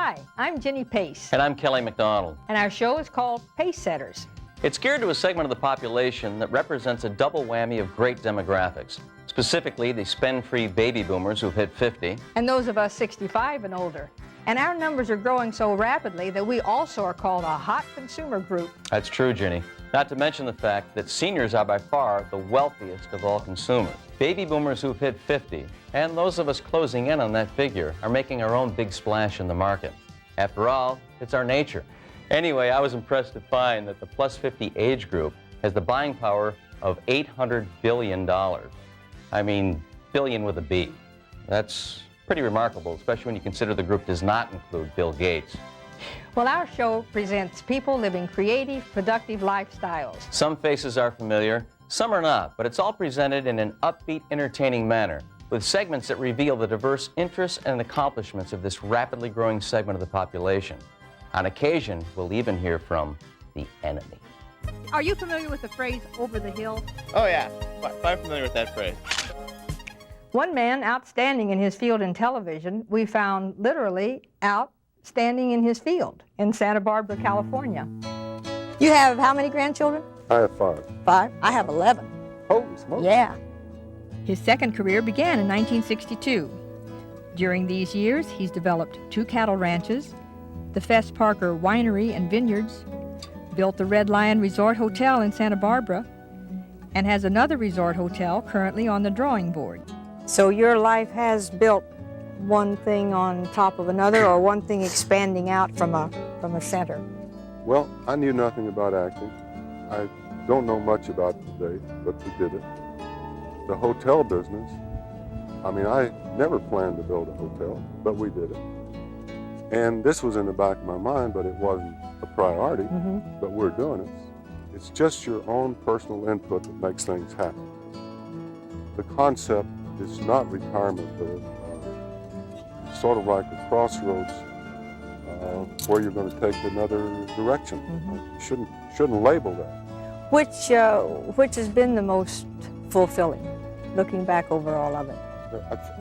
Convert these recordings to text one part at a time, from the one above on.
Hi, I'm Ginny Pace, And I'm Kelly McDonald. and our show is called PaceSetters. It's geared to a segment of the population that represents a double whammy of great demographics, specifically the spend-free baby boomers who've hit 50. And those of us 65 and older. And our numbers are growing so rapidly that we also are called a hot consumer group. That's true, Ginny. Not to mention the fact that seniors are by far the wealthiest of all consumers. Baby boomers who've hit 50, and those of us closing in on that figure, are making our own big splash in the market. After all, it's our nature. Anyway, I was impressed to find that the plus 50 age group has the buying power of $800 billion. I mean, billion with a B. That's pretty remarkable, especially when you consider the group does not include Bill Gates. Well, our show presents people living creative, productive lifestyles. Some faces are familiar, some are not, but it's all presented in an upbeat, entertaining manner, with segments that reveal the diverse interests and accomplishments of this rapidly growing segment of the population. On occasion, we'll even hear from the enemy. Are you familiar with the phrase, over the hill? Oh yeah, I'm familiar with that phrase. One man outstanding in his field in television, we found literally outstanding in his field in Santa Barbara, California. You have how many grandchildren? I have 5. 5. I have 11. Holy smokes. Yeah. His second career began in 1962. During these years, he's developed 2 cattle ranches, the Fess Parker Winery and Vineyards, built the Red Lion Resort Hotel in Santa Barbara, and has another resort hotel currently on the drawing board. So your life has built one thing on top of another, or one thing expanding out from a center? Well, I knew nothing about acting. I don't know much about it today, but we did it. The hotel business, I mean, I never planned to build a hotel, but we did it. And this was in the back of my mind, but it wasn't a priority, but we're doing it. It's just your own personal input that makes things happen. The concept is not retirement, but sort of like a crossroads where you're going to take another direction. You shouldn't label that. Which has been the most fulfilling, looking back over all of it?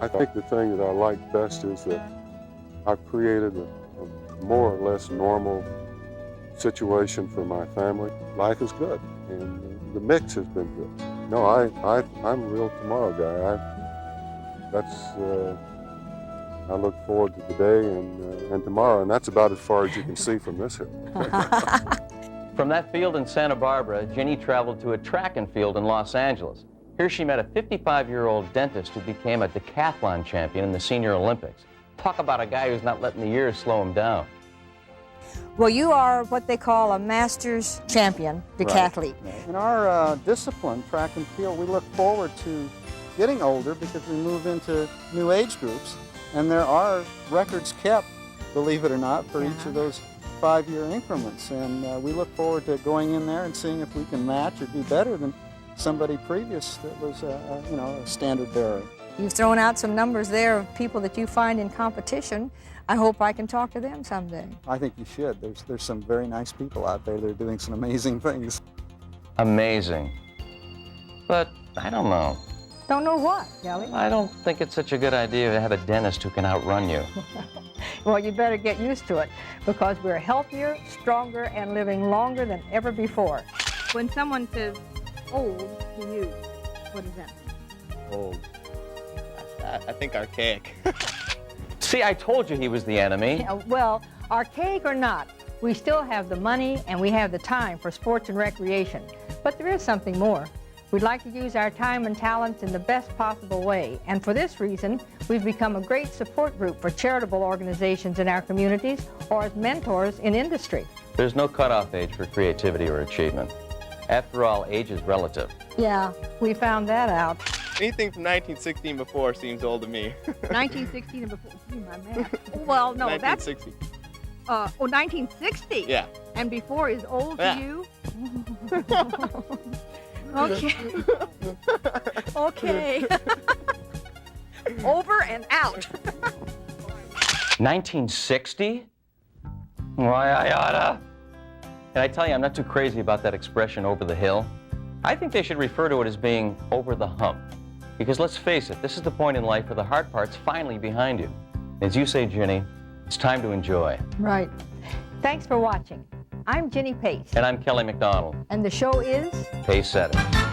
I think the thing that I like best is that I've created a more or less normal situation for my family. Life is good, and the mix has been good. No, I'm a real tomorrow guy. I look forward to the day and tomorrow, and that's about as far as you can see from this hill. From that field in Santa Barbara, Ginny traveled to a track and field in Los Angeles. Here she met a 55-year-old dentist who became a decathlon champion in the Senior Olympics. Talk about a guy who's not letting the years slow him down. Well, you are what they call a master's champion, decathlete. In our discipline, track and field, we look forward to getting older because we move into new age groups, and there are records kept, believe it or not, for each of those 5-year increments, and we look forward to going in there and seeing if we can match or do better than somebody previous that was a standard bearer. You've thrown out some numbers there of people that you find in competition. I hope I can talk to them someday. I think you should. There's some very nice people out there that are doing some amazing things. Amazing. But I don't know. Don't know what, Kelly? I don't think it's such a good idea to have a dentist who can outrun you. Well, you better get used to it, because we're healthier, stronger, and living longer than ever before. When someone says old to you, what does that mean? Old. I think archaic. See, I told you he was the enemy. Yeah, well, archaic or not, we still have the money and we have the time for sports and recreation. But there is something more. We'd like to use our time and talents in the best possible way, and for this reason, we've become a great support group for charitable organizations in our communities or as mentors in industry. There's no cutoff age for creativity or achievement. After all, age is relative. Yeah, we found that out. Anything from 1960 and before seems old to me. 1960 and before, gee, my man. Well, no, 1960. that's, 1960? Yeah. And before is old Yeah. to you? Okay. Okay. Over and out. 1960? Why, I oughta. And I tell you, I'm not too crazy about that expression, over the hill. I think they should refer to it as being over the hump. Because let's face it, this is the point in life where the hard part's finally behind you. As you say, Ginny, It's time to enjoy. Right. Thanks for watching. I'm Ginny Pace, And I'm Kelly McDonald. and the show is PaceSetters.